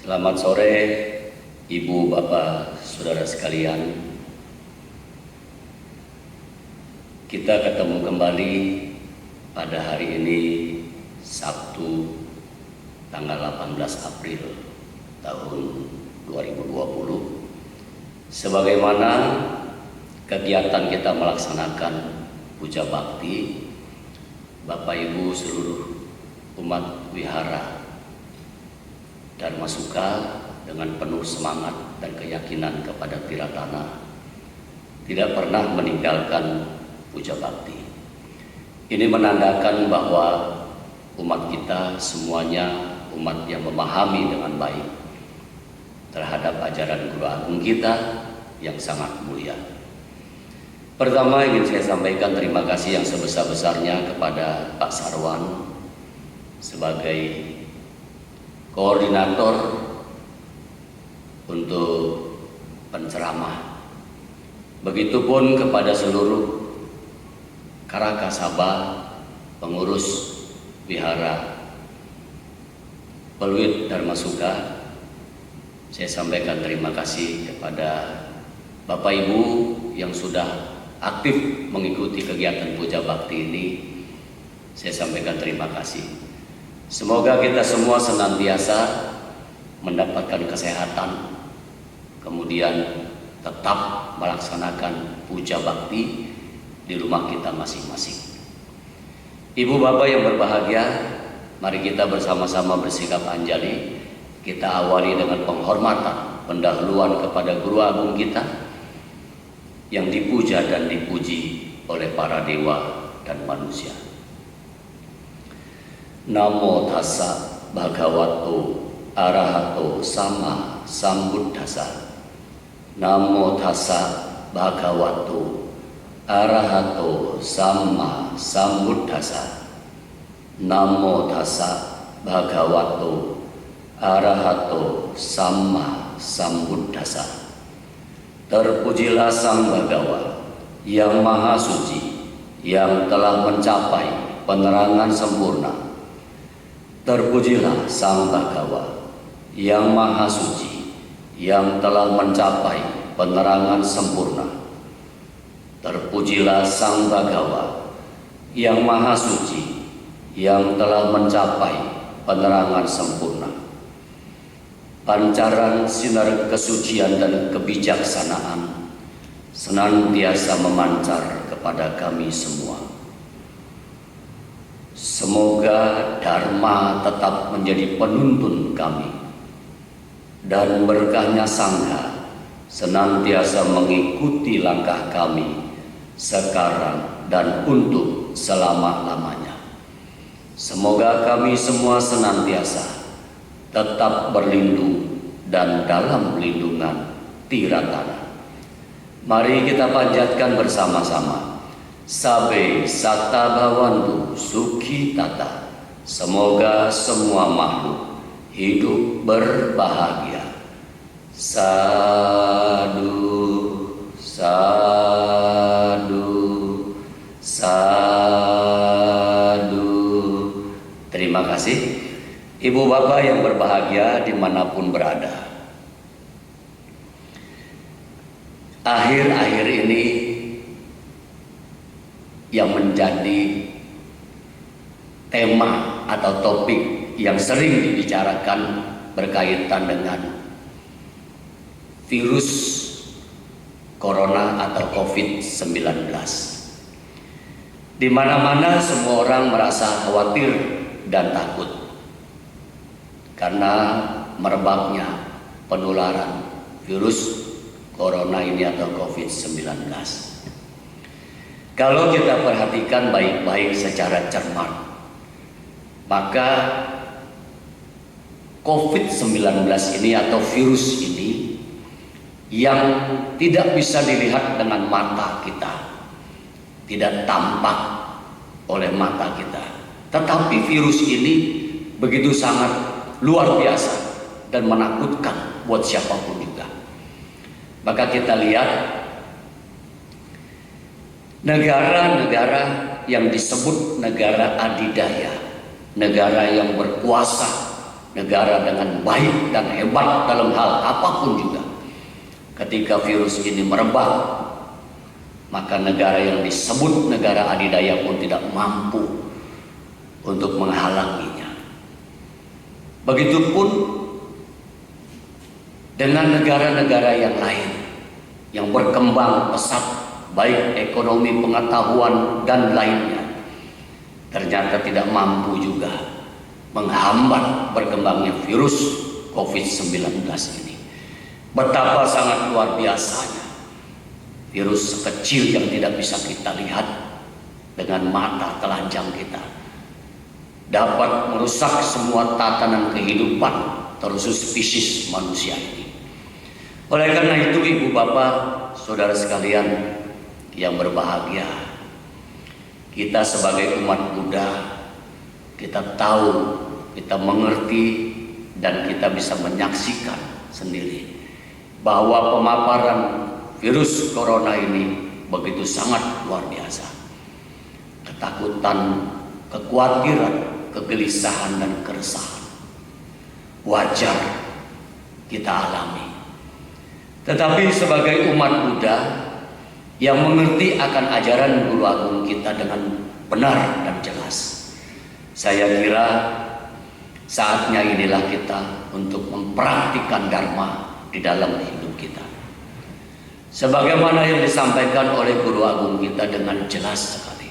Selamat sore, Ibu, Bapak, Saudara sekalian. Kita ketemu kembali pada hari ini, Sabtu, tanggal 18 April tahun 2020. Sebagaimana kegiatan kita melaksanakan puja bakti, Bapak Ibu seluruh umat wihara Dharma Suka dengan penuh semangat dan keyakinan kepada Tiratana tidak pernah meninggalkan puja bakti. Ini menandakan bahwa umat kita semuanya umat yang memahami dengan baik terhadap ajaran Guru Agung kita yang sangat mulia. Pertama ingin saya sampaikan terima kasih yang sebesar-besarnya kepada Pak Sarwan sebagai koordinator untuk penceramah. Begitupun kepada seluruh Karakasaba, pengurus wihara Peluit Dharma Suka. Saya sampaikan terima kasih kepada Bapak Ibu yang sudah aktif mengikuti kegiatan puja bakti ini. Saya sampaikan terima kasih. Semoga kita semua senantiasa mendapatkan kesehatan, kemudian tetap melaksanakan puja bakti di rumah kita masing-masing. Ibu bapak yang berbahagia, mari kita bersama-sama bersikap anjali. Kita awali dengan penghormatan, pendahuluan kepada Guru Agung kita yang dipuja dan dipuji oleh para dewa dan manusia. Namo tassa bhagavato arahato sama sambuddhassa. Namo tassa bhagavato arahato sama sambuddhassa. Namo tassa bhagavato arahato sama sambuddhassa. Terpujilah Sang Bhagawa yang Maha Suci, yang telah mencapai penerangan sempurna. Terpujilah Sang Bhagawa yang Maha Suci, yang telah mencapai penerangan sempurna. Terpujilah Sang Bhagawa yang Maha Suci, yang telah mencapai penerangan sempurna. Pancaran sinar kesucian dan kebijaksanaan senantiasa memancar kepada kami semua. Semoga Dharma tetap menjadi penuntun kami dan berkahnya Sangha senantiasa mengikuti langkah kami sekarang dan untuk selama-lamanya. Semoga kami semua senantiasa tetap berlindung dan dalam lindungan Tiratana. Mari kita panjatkan bersama-sama. Sabe sata bhavantu sukhi tata. Semoga semua makhluk hidup berbahagia. Sadu, sadu, sadu. Terima kasih. Ibu bapak yang berbahagia dimanapun berada. Akhir-akhir ini yang menjadi tema atau topik yang sering dibicarakan berkaitan dengan virus corona atau COVID-19. Di mana-mana semua orang merasa khawatir dan takut karena merebaknya penularan virus corona ini atau COVID-19. Kalau kita perhatikan baik-baik secara cermat, maka COVID-19 ini atau virus ini yang tidak bisa dilihat dengan mata kita, tidak tampak oleh mata kita, tetapi virus ini begitu sangat luar biasa dan menakutkan buat siapapun juga. Maka kita lihat negara-negara yang disebut negara adidaya, negara yang berkuasa negara dengan baik dan hebat dalam hal apapun juga. Ketika virus ini merebak, maka negara yang disebut negara adidaya pun tidak mampu untuk menghalanginya. Begitupun dengan negara-negara yang lain yang berkembang pesat, baik ekonomi, pengetahuan, dan lainnya, ternyata tidak mampu juga menghambat berkembangnya virus COVID-19 ini. Betapa sangat luar biasanya virus sekecil yang tidak bisa kita lihat dengan mata telanjang kita dapat merusak semua tatanan kehidupan, terutama spesies manusia ini. Oleh karena itu, ibu bapak, saudara sekalian yang berbahagia, kita sebagai umat Buddha, kita tahu, kita mengerti, dan kita bisa menyaksikan sendiri bahwa pemaparan virus corona ini begitu sangat luar biasa. Ketakutan, kekhawatiran, kegelisahan, dan keresahan wajar kita alami. Tetapi sebagai umat Buddha yang mengerti akan ajaran Guru Agung kita dengan benar dan jelas, saya kira saatnya inilah kita untuk mempraktikkan Dharma di dalam hidup kita. Sebagaimana yang disampaikan oleh Guru Agung kita dengan jelas sekali,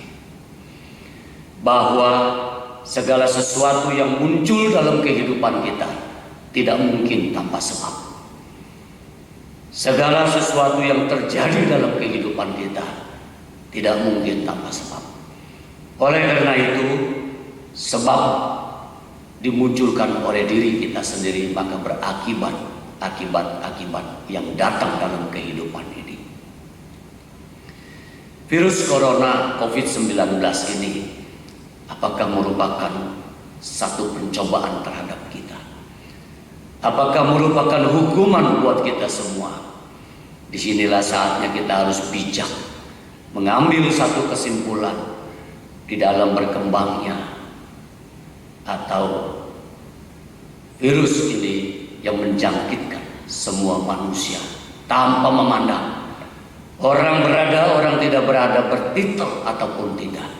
bahwa segala sesuatu yang muncul dalam kehidupan kita tidak mungkin tanpa sebab. Segala sesuatu yang terjadi dalam kehidupan kita tidak mungkin tanpa sebab. Oleh karena itu, sebab dimunculkan oleh diri kita sendiri, maka berakibat akibat yang datang dalam kehidupan ini. Virus corona COVID-19 ini apakah merupakan satu pencobaan terhadap kita? Apakah merupakan hukuman buat kita semua? Disinilah saatnya kita harus bijak mengambil satu kesimpulan di dalam berkembangnya atau virus ini yang menjangkitkan semua manusia tanpa memandang orang berada, orang tidak berada, bertitel ataupun tidak,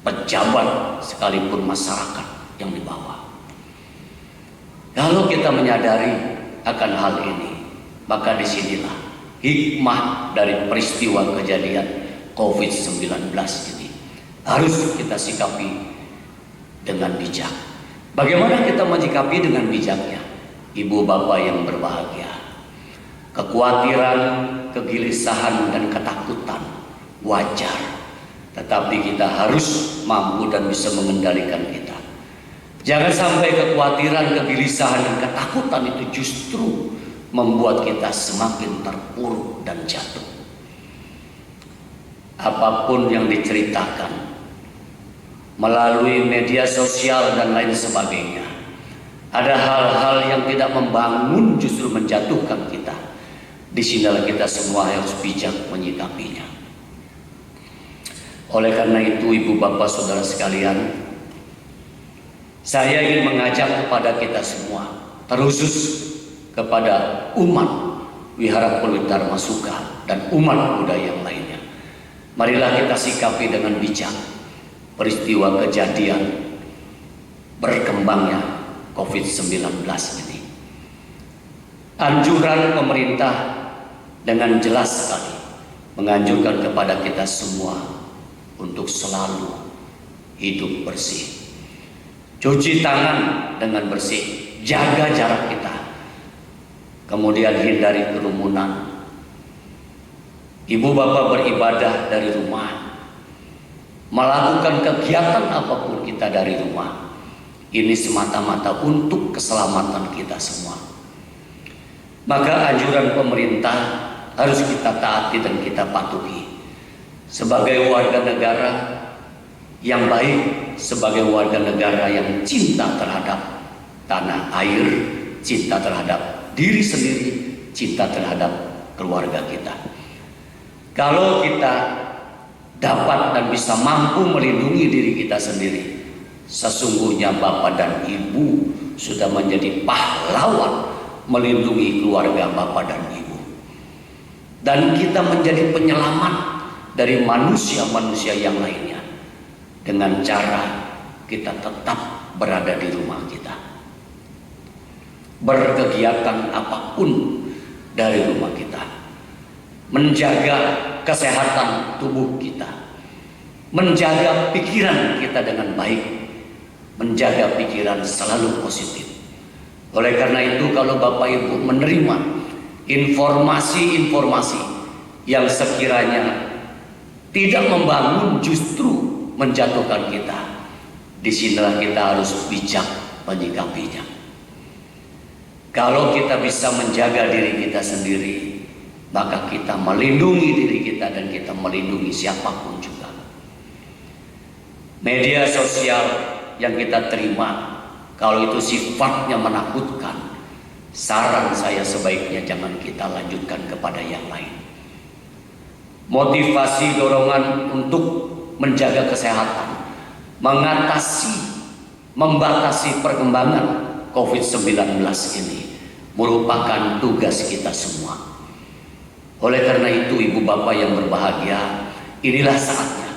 pejabat sekalipun, masyarakat yang di bawah. Kalau kita menyadari akan hal ini, maka disinilah hikmah dari peristiwa kejadian COVID-19 ini harus kita sikapi dengan bijak. Bagaimana kita menyikapi dengan bijaknya? Ibu bapak yang berbahagia, kekhawatiran, kegelisahan, dan ketakutan wajar, tetapi kita harus mampu dan bisa mengendalikan kita. Jangan sampai kekhawatiran, kegelisahan, dan ketakutan itu justru membuat kita semakin terpuruk dan jatuh. Apapun yang diceritakan melalui media sosial dan lain sebagainya, ada hal-hal yang tidak membangun, justru menjatuhkan kita. Disinilah kita semua harus bijak menyikapinya. Oleh karena itu, ibu bapak saudara sekalian, saya ingin mengajak kepada kita semua, terkhusus kepada umat Wihara Peluit Dharma Sukha dan umat Buddha yang lainnya, marilah kita sikapi dengan bijak peristiwa kejadian berkembangnya COVID-19 ini. Anjuran pemerintah dengan jelas sekali menganjurkan kepada kita semua untuk selalu hidup bersih, cuci tangan dengan bersih, jaga jarak kita, kemudian hindari kerumunan. Ibu bapak beribadah dari rumah, melakukan kegiatan apapun kita dari rumah. Ini semata-mata untuk keselamatan kita semua. Maka anjuran pemerintah harus kita taati dan kita patuhi. Sebagai warga negara yang baik, sebagai warga negara yang cinta terhadap tanah air, cinta terhadap diri sendiri, cinta terhadap keluarga kita. Kalau kita dapat dan bisa mampu melindungi diri kita sendiri, Sesungguhnya Bapak dan Ibu sudah menjadi pahlawan melindungi keluarga Bapak dan Ibu. Dan kita menjadi penyelamat dari manusia-manusia yang lainnya dengan cara kita tetap berada di rumah kita, berkegiatan apapun dari rumah kita, menjaga kesehatan tubuh kita, menjaga pikiran kita dengan baik, menjaga pikiran selalu positif. Oleh karena itu, kalau Bapak Ibu menerima informasi-informasi yang sekiranya tidak membangun, justru menjatuhkan kita, disinilah kita harus bijak menyikapinya. Kalau kita bisa menjaga diri kita sendiri, maka kita melindungi diri kita dan kita melindungi siapapun juga. Media sosial yang kita terima, kalau itu sifatnya menakutkan, saran saya sebaiknya jangan kita lanjutkan kepada yang lain. Motivasi dorongan untuk menjaga kesehatan, membatasi perkembangan COVID-19 ini merupakan tugas kita semua. Oleh karena itu, Ibu Bapak yang berbahagia, inilah saatnya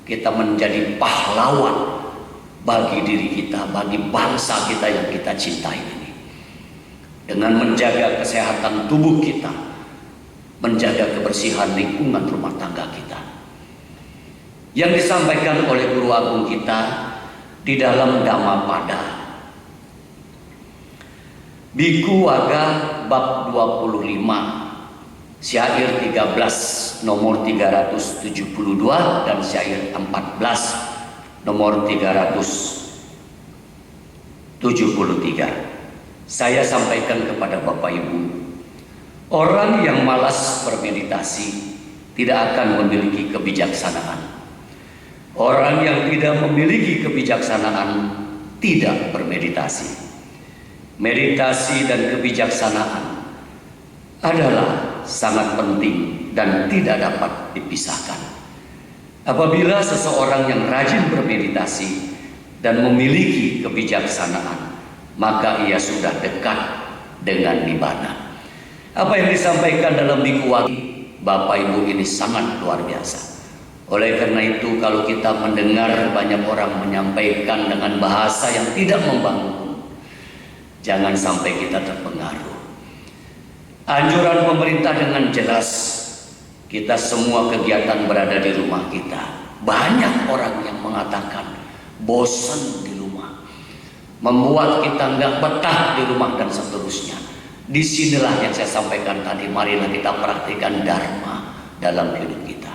kita menjadi pahlawan bagi diri kita, bagi bangsa kita yang kita cintai ini. Dengan menjaga kesehatan tubuh kita, menjaga kebersihan lingkungan rumah tangga kita. Yang disampaikan oleh Guru Agung kita di dalam Dhammapada, Biku Waga bab 25, syair 13 nomor 372 dan syair 14 nomor 373. Saya sampaikan kepada Bapak Ibu, orang yang malas bermeditasi tidak akan memiliki kebijaksanaan. Orang yang tidak memiliki kebijaksanaan tidak bermeditasi. Meditasi dan kebijaksanaan adalah sangat penting dan tidak dapat dipisahkan. Apabila seseorang yang rajin bermeditasi dan memiliki kebijaksanaan, maka ia sudah dekat dengan Nibbana. Apa yang disampaikan dalam Biku Waga, Bapak Ibu, ini sangat luar biasa. Oleh karena itu, kalau kita mendengar banyak orang menyampaikan dengan bahasa yang tidak membangun, jangan sampai kita terpengaruh. Anjuran pemerintah dengan jelas, kita semua kegiatan berada di rumah kita. Banyak orang yang mengatakan bosan di rumah, membuat kita nggak betah di rumah dan seterusnya. Disinilah yang saya sampaikan tadi, marilah kita praktikkan Dharma dalam hidup kita.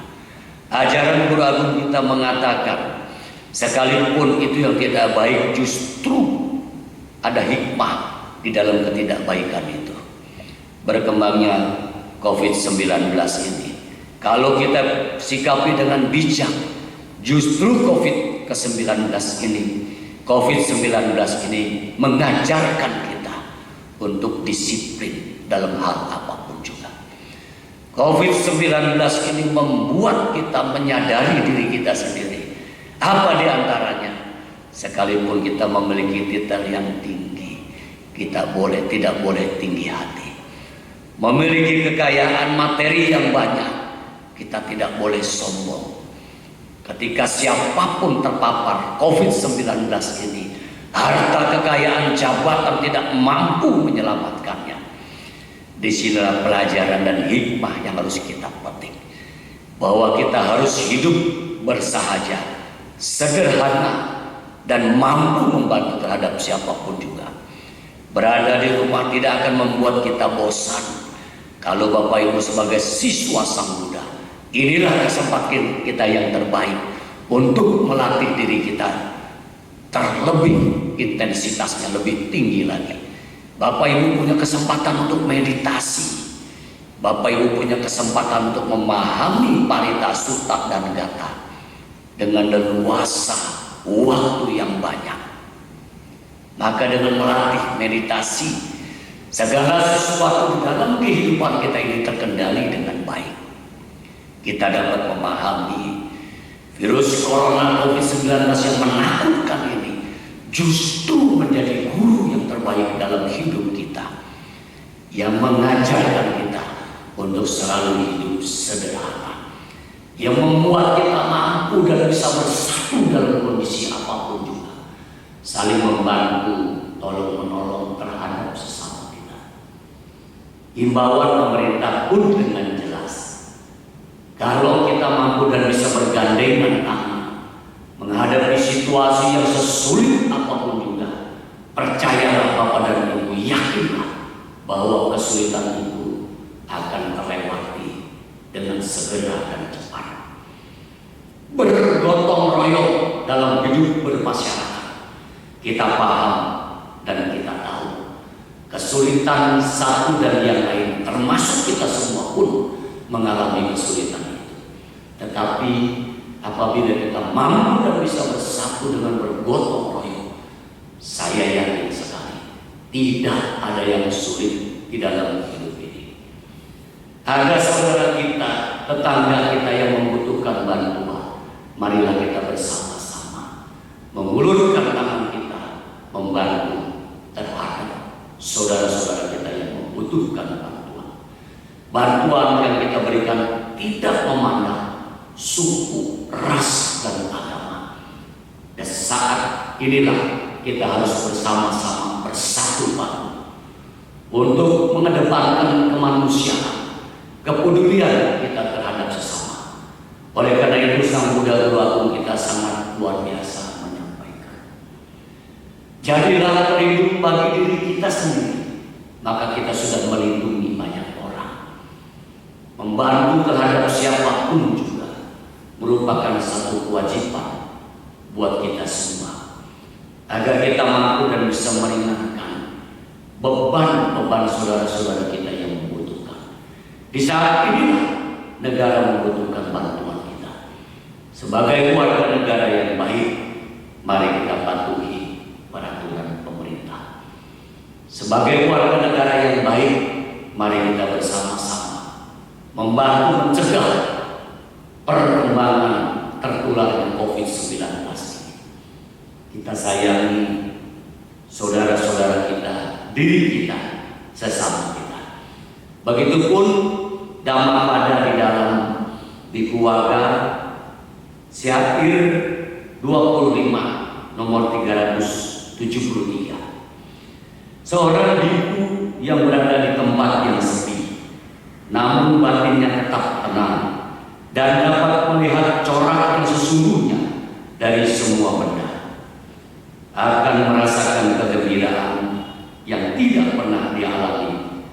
Ajaran Guru Agung kita mengatakan, sekalipun itu yang tidak baik, justru ada hikmah di dalam ketidakbaikan itu. Berkembangnya COVID-19 ini, kalau kita sikapi dengan bijak, justru COVID-19 ini mengajarkan kita untuk disiplin dalam hal apapun juga. COVID-19 ini membuat kita menyadari diri kita sendiri. Apa di antaranya? Sekalipun kita memiliki titel yang tinggi, kita tidak boleh tinggi hati. Memiliki kekayaan materi yang banyak, kita tidak boleh sombong. Ketika siapapun terpapar COVID-19 ini, harta kekayaan jabatan tidak mampu menyelamatkannya. Disinilah pelajaran dan hikmah yang harus kita petik, bahwa kita harus hidup bersahaja, sederhana, dan mampu membantu terhadap siapapun juga. Berada di rumah tidak akan membuat kita bosan. Kalau Bapak Ibu sebagai siswa Sang Buddha, inilah kesempatan kita yang terbaik untuk melatih diri kita terlebih intensitasnya lebih tinggi lagi. Bapak Ibu punya kesempatan untuk meditasi. Bapak Ibu punya kesempatan untuk memahami Parita Sutta dan Gatha dengan leluasa waktu yang banyak. Maka dengan melatih meditasi, segala sesuatu di dalam kehidupan kita ini terkendali dengan baik. Kita dapat memahami virus corona COVID-19 yang menakutkan ini justru menjadi guru yang terbaik dalam hidup kita, yang mengajarkan kita untuk selalu hidup sederhana, yang membuat kita mampu dan bisa bersatu dalam kondisi apapun juga, saling membantu, tolong menolong terhadap sesama kita. Himbauan pemerintah pun dengan jelas, kalau kita mampu dan bisa bergandengan tangan menghadapi situasi yang sesulit apapun juga, percayalah Bapak dan Ibu, yakinlah bahwa kesulitan itu akan terlewati dengan segera dan cepat. Bergotong royong dalam hidup bermasyarakat, kita paham dan kita tahu kesulitan satu dan yang lain, termasuk kita semua pun mengalami kesulitan itu. Tetapi apabila kita mampu dan bisa bersatu dengan bergotong royong, saya yakin sekali tidak ada yang sulit di dalam hidup ini. Ada saudara kita, tetangga kita yang membutuhkan bantuan, marilah kita bersama-sama mengulurkan tangan kita membantu terhadap saudara-saudara kita yang membutuhkan bantuan. Bantuan yang kita berikan tidak memandang suku, ras, dan agama. Dan saat inilah kita harus bersama-sama bersatu padu untuk mengedepankan kemanusiaan, kepedulian kita terhadap sesama. Oleh karena itu Sang Buddha Guru Agung kita sangat luar biasa menyampaikan, jadilah pelindung bagi diri kita sendiri, maka kita sudah melindungi banyak orang. Membantu terhadap siapapun juga merupakan satu kewajiban buat kita semua, agar kita mampu dan bisa meringankan beban-beban saudara-saudara kita yang membutuhkan. Di saat inilah negara membutuhkan bantuan kita. Sebagai warga negara yang baik, mari kita patuhi peraturan pemerintah. Sebagai warga negara yang baik, mari kita bersama-sama membantu mencegah perkembangan tertularnya COVID-19 ini. Kita sayangi saudara-saudara kita, diri kita, sesama kita. Begitupun Dhammapada di dalam di keluarga Syair 25 nomor 373. Seorang biku yang berada di tempat yang sepi, namun batinnya tetap tenang dan dapat melihat corak yang sesungguhnya dari semua benda, akan merasakan kegembiraan yang tidak pernah dialami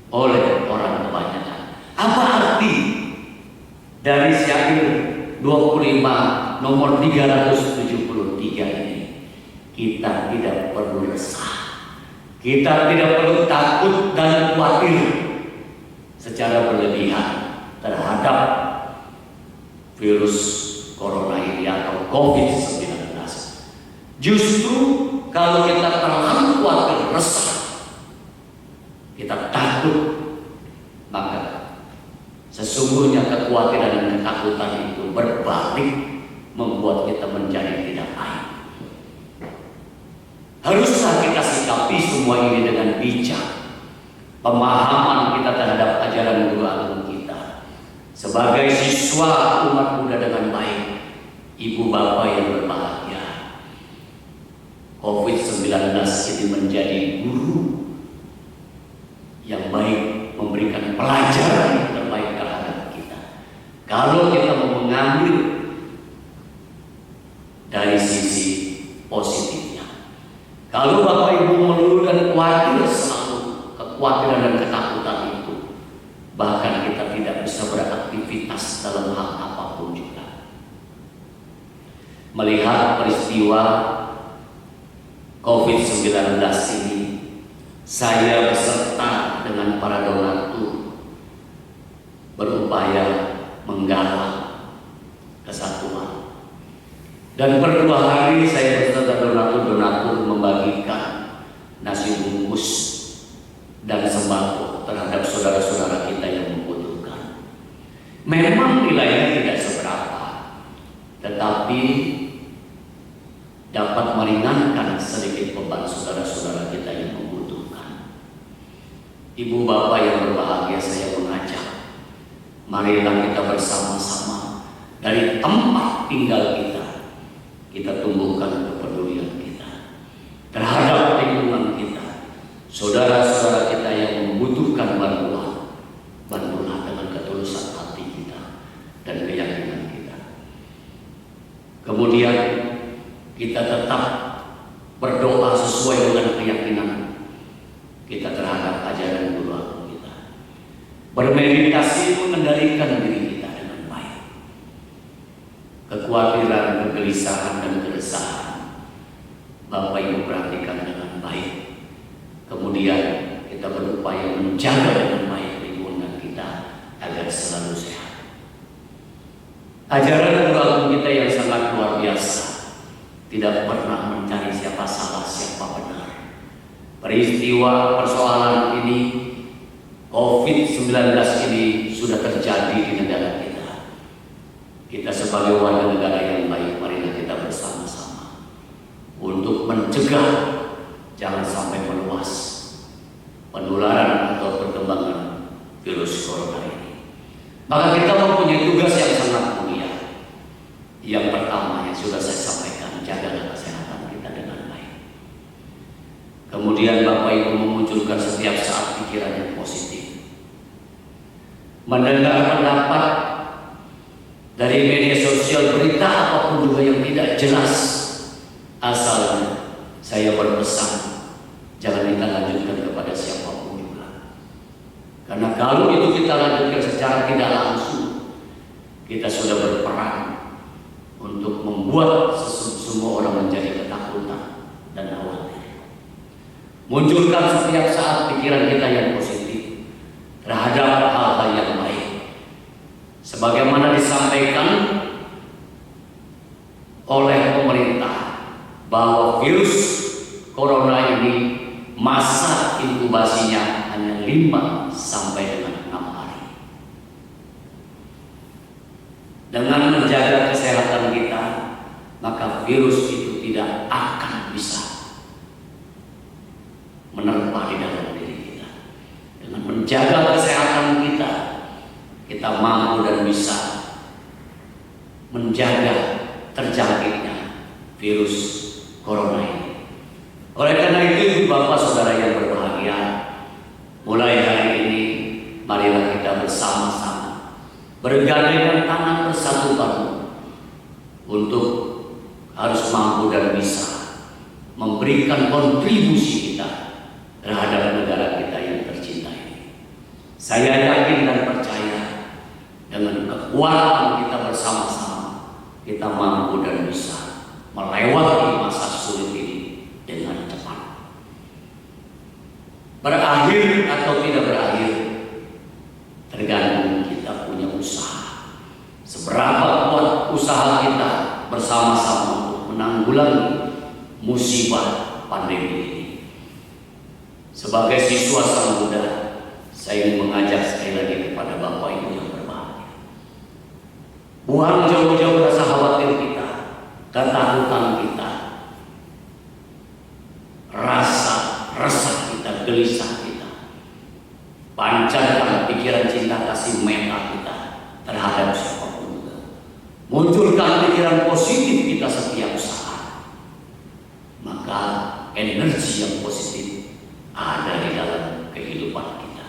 oleh orang kebanyakan. Apa arti dari Syair 25 nomor 373 ini? Kita tidak perlu resah, kita tidak perlu takut dan khawatir secara berlebihan terhadap virus corona ini atau COVID-19. Justru kalau kita terlalu khawatir, resah, kita takut, maka sesungguhnya kekhawatiran dan ketakutan itu berbalik membuat kita menjadi tidak baik. Haruslah kita sikapi semua ini dengan bijak. Pemahaman kita terhadap ajaran Guru Agung kita sebagai siswa umat Buddha dengan baik, ibu bapak yang berbahagia, COVID-19 ini menjadi guru yang baik, memberikan pelajaran yang terbaik terhadap kita. Kalau kita mau mengambil dari sisi positifnya, kalau Bapak Ibu melulu dan khawatir selalu kekhawatiran dan ketakutan itu, bahkan kita tidak bisa beraktivitas dalam hal apapun juga. Melihat peristiwa COVID-19 ini, saya beserta dengan para donatur berupaya menggalang kesatuan. Dan per 2 hari saya beserta donatur membagikan nasi bungkus dan sembako terhadap saudara-saudara kita yang membutuhkan. Memang nilainya tidak seberapa, tetapi dapat meringankan sedikit beban saudara-saudara kita yang membutuhkan. Ibu bapak yang berbahagia, saya mengajak, marilah kita bersama-sama dari tempat tinggal kita tumbuhkan kepedulian kita terhadap lingkungan kita. Saudara-saudara kita yang membutuhkan bantuan, bantulah dengan ketulusan hati kita dan keyakinan kita. Kemudian kita tetap berdoa sesuai dengan keyakinan kita terhadap ajaran guru agung kita. Bermeditasi mengendalikan diri kita dengan baik. Kekhawatiran, kegelisahan, dan keresahan Bapak Ibu perhatikan dengan baik. Kemudian kita berupaya menjaga dengan baik lingkungan kita agar selalu sehat. Ajaran guru agung kita yang sangat luar biasa, tidak pernah mencari siapa salah, siapa benar. Peristiwa persoalan ini, COVID-19 ini sudah terjadi di negara kita. Kita sebagai warga negara yang baik, marilah kita bersama-sama untuk mencegah jangan sampai meluas penularan atau perkembangan virus corona ini. Maka kita mempunyai tugas yang sangat mulia. Yang pertama yang sudah saya sampaikan, jagalah kesehatan kita dengan baik. Kemudian Bapak Ibu memunculkan setiap saat pikiran yang positif. Mendengar pendapat dari media sosial, berita apapun juga yang tidak jelas asalnya, saya berpesan jangan kita lanjutkan kepada siapapun juga. Karena kalau itu kita lanjutkan secara tidak langsung, kita sudah berperan untuk membuat semua orang menjadi ketakutan dan khawatir. Munculkan setiap saat pikiran kita yang positif terhadap hal-hal yang baik. Sebagaimana disampaikan oleh pemerintah bahwa virus corona ini masa inkubasinya hanya 5 sampai dengan 6 hari. Dengan menjaga kesehatan kita, maka virus itu tidak akan bisa menerpa di dalam diri kita. Dengan menjaga kesehatan kita, kita mampu dan bisa menjaga terjangkitnya virus corona ini. Oleh karena itu, Bapak Saudara yang berbahagia, mulai hari ini marilah kita bersama-sama bergandengan tangan bersatu padu untuk harus mampu dan bisa memberikan kontribusi kita terhadap negara kita yang tercinta ini. Saya yakin dan percaya dengan kekuatan kita bersama-sama, kita mampu dan bisa melewati masa sulit ini dengan cepat. Berakhir atau tidak berakhir tergantung kita punya usaha. Seberapa kuat usaha kita bersama-sama untuk menanggulangi musibah pandemi ini. Sebagai siswa sang muda, saya ingin mengajak sekali lagi kepada Bapak Ibu yang berbahagia. Buang jauh-jauh rasa khawatir kita, ketakutan kita, rasa resah kita, gelisah kita. Pancarkan pikiran cinta kasih meta kita terhadap siapapun juga. Munculkan pikiran positif kita setiap saat. Maka energi yang positif ada di dalam kehidupan kita.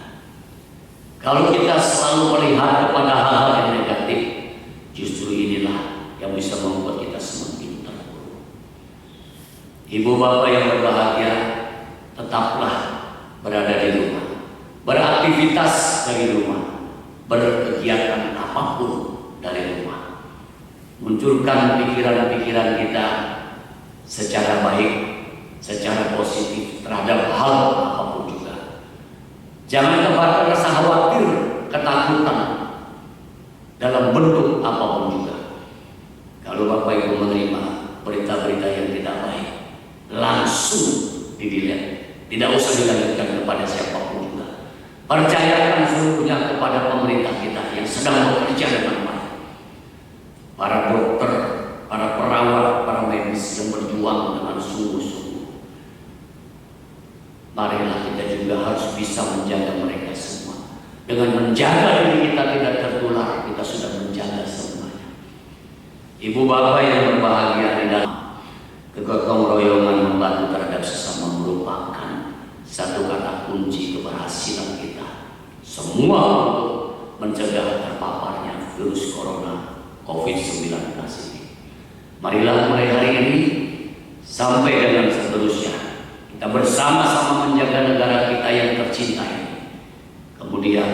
Kalau kita selalu melihat kepada hal-hal yang negatif, justru inilah yang bisa membuat kita semakin terpuruk. Ibu bapak yang berbahagia, tetaplah berada di rumah, beraktivitas dari rumah, berkegiatan apapun dari rumah. Munculkan pikiran-pikiran kita secara baik, secara positif terhadap hal apapun juga. Jangan tebarkan rasa khawatir, ketakutan dalam bentuk apapun juga. Kalau Bapak Ibu menerima berita-berita yang tidak baik, langsung di-delete. Tidak usah dilanjutkan kepada siapapun juga. Percayakan seluruhnya kepada pemerintah kita yang sedang bekerja dengan baik. Para dokter, para perawat, para medis yang berjuang marilah kita juga harus bisa menjaga mereka semua. Dengan menjaga diri kita tidak tertular, kita sudah menjaga semuanya. Ibu bapak yang berbahagia di dalam kegotong royongan membantu terhadap sesama merupakan satu kata kunci keberhasilan kita semua untuk mencegah terpaparnya virus corona COVID-19 ini. Marilah mulai hari ini sampai dengan seterusnya kita bersama-sama menjaga negara kita yang tercinta ini. Kemudian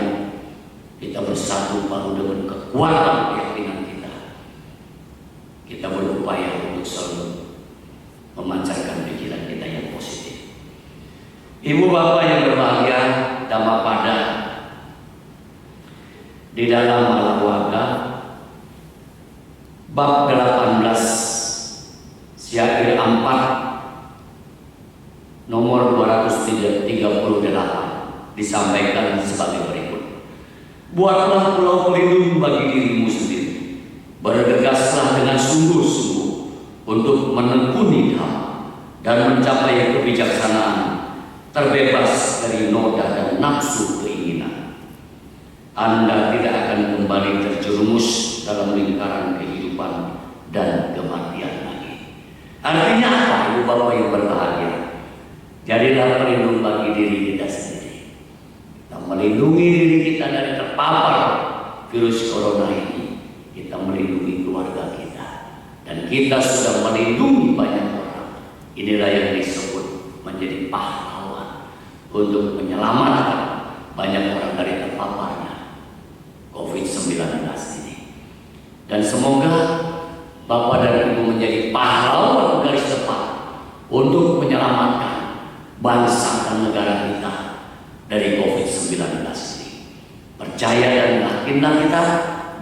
kita bersatu baru dengan kekuatan keyakinan kita. Kita berupaya untuk selalu memancarkan pikiran kita yang positif. Ibu bapak yang berbahagia, Dhammapada di dalam Malawaga bab 18 syair 4 nomor 238 disampaikan sebagai berikut. Buatlah pulau pelindung bagi dirimu sendiri. Bergegaslah dengan sungguh-sungguh untuk menekuni dhamma dan mencapai kebijaksanaan, terbebas dari noda dan nafsu keinginan. Anda tidak akan kembali terjerumus dalam lingkaran kehidupan dan kematian lagi. Artinya apa, ibu bapak yang berbahagia? Jadilah pelindung bagi diri kita sendiri. Kita melindungi diri kita dari terpapar virus corona ini. Kita melindungi keluarga kita. Dan kita sudah melindungi banyak orang. Inilah yang disebut menjadi pahlawan untuk menyelamatkan banyak orang dari terpaparnya COVID-19 ini. Dan semoga Bapak dan Ibu menjadi pahlawan garis depan untuk menyelamatkan bangsa dan negara kita dari COVID-19 ini. Percaya dan yakinlah kita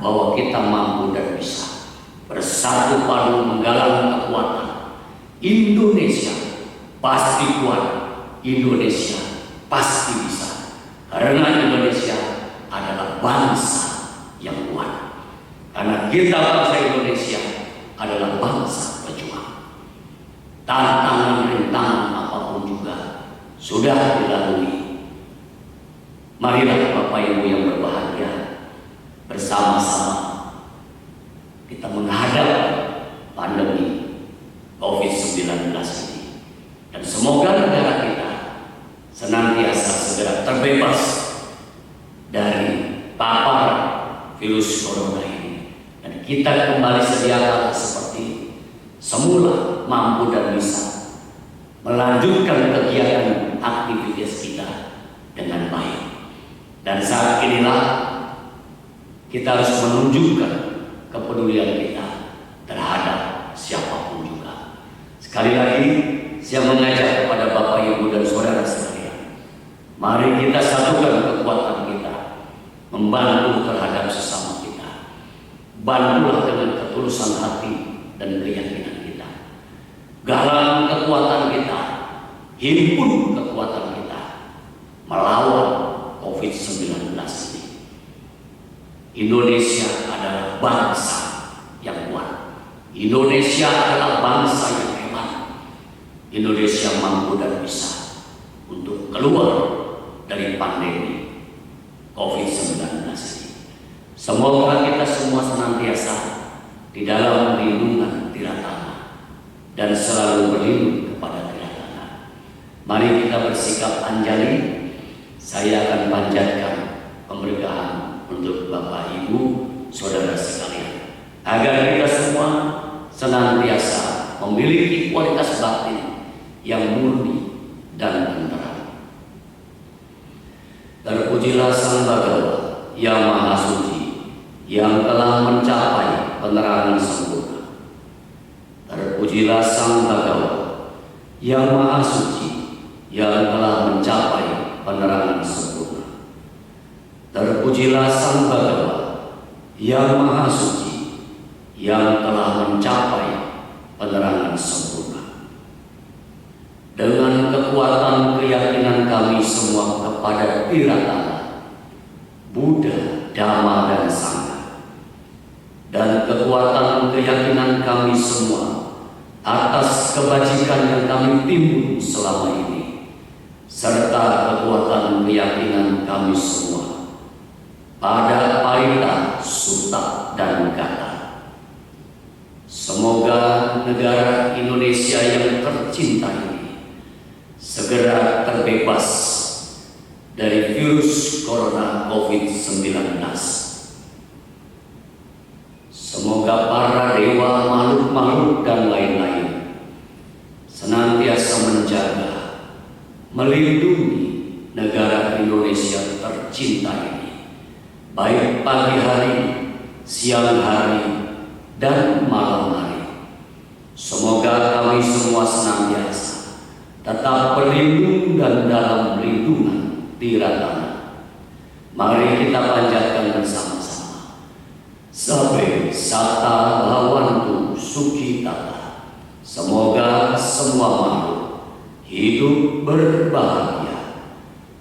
bahwa kita mampu dan bisa bersatu padu menggalang kekuatan. Indonesia pasti kuat, Indonesia pasti bisa, karena Indonesia adalah bangsa yang kuat. Karena kita bangsa Indonesia adalah bangsa pejuang. Tantangan rintangan apapun juga sudah dilalui. Marilah Bapak Ibu yang berbahagia, bersama-sama kita menghadap pandemi COVID-19 ini. Dan semoga negara kita senantiasa segera terbebas dari paparan virus corona ini. Dan kita kembali sedia kala seperti semula, mampu dan bisa melanjutkan kegiatan aktivitas kita dengan baik. Dan saat inilah kita harus menunjukkan kepedulian kita terhadap siapapun juga. Sekali lagi saya mengajak kepada Bapak Ibu dan saudara sekalian, mari kita satukan kekuatan kita membantu terhadap sesama kita. Bantulah dengan ketulusan hati dan keyakinan kita. Galang kekuatan kita, himpun kekuatan kita melawan COVID-19 ini. Indonesia adalah bangsa yang kuat. Indonesia adalah bangsa yang hebat. Indonesia mampu dan bisa untuk keluar dari pandemi COVID-19 ini. Semoga kita semua senantiasa di dalam lindungan Tiratama dan selalu berlindung kepada Tiratama. Mari kita bersikap anjali. Saya akan panjatkan pemberkahan untuk Bapak Ibu, saudara sekalian, agar kita semua senantiasa memiliki kualitas batin yang murni dan tenteram. Terpujilah Sang Bhagawa yang Maha Suci, yang telah mencapai penerangan sempurna. Terpujilah Sang Bhagawa yang Maha Suci, yang telah mencapai penerangan sempurna. Terpujilah Sang Bhagawa yang Maha Suci, yang telah mencapai penerangan sempurna. Dengan kekuatan keyakinan kami semua kepada Tiratama, Buddha, Dhamma, dan Sangha, dan kekuatan keyakinan kami semua atas kebajikan yang kami timbun selama ini, serta kekuatan keyakinan kami semua pada Parita, Suta, dan Gata. Semoga negara Indonesia yang tercinta ini segera terbebas dari virus corona COVID-19. Semoga para dewa, makhluk-makhluk, dan lain-lain senantiasa menjaga, melindungi negara Indonesia tercinta ini, baik pagi hari, siang hari, dan malam hari. Semoga kami semua senantiasa tetap berlindung dan dalam lindungan Tiratana. Mari kita panjatkan bersama-sama. Sabe sata lawantu sukitata. Semoga semua makhluk hidup berbahagia.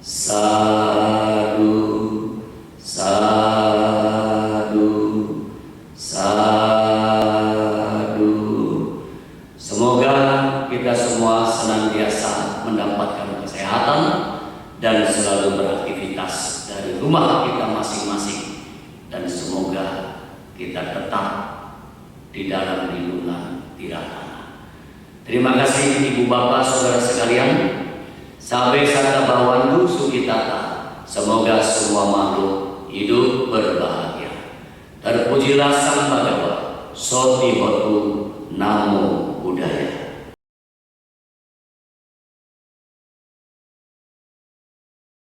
Sadu, sadu, sadu. Semoga kita semua senantiasa mendapatkan kesehatan dan selalu beraktivitas dari rumah kita masing-masing, dan semoga kita tetap di dalam lindungan Tiratana. Terima kasih Ibu Bapak Saudara sekalian. Sabe sata bawandu sukitata. Semoga semua makhluk hidup berbahagia. Terpujilah Sang Bhagawa. Soti Hotu Namo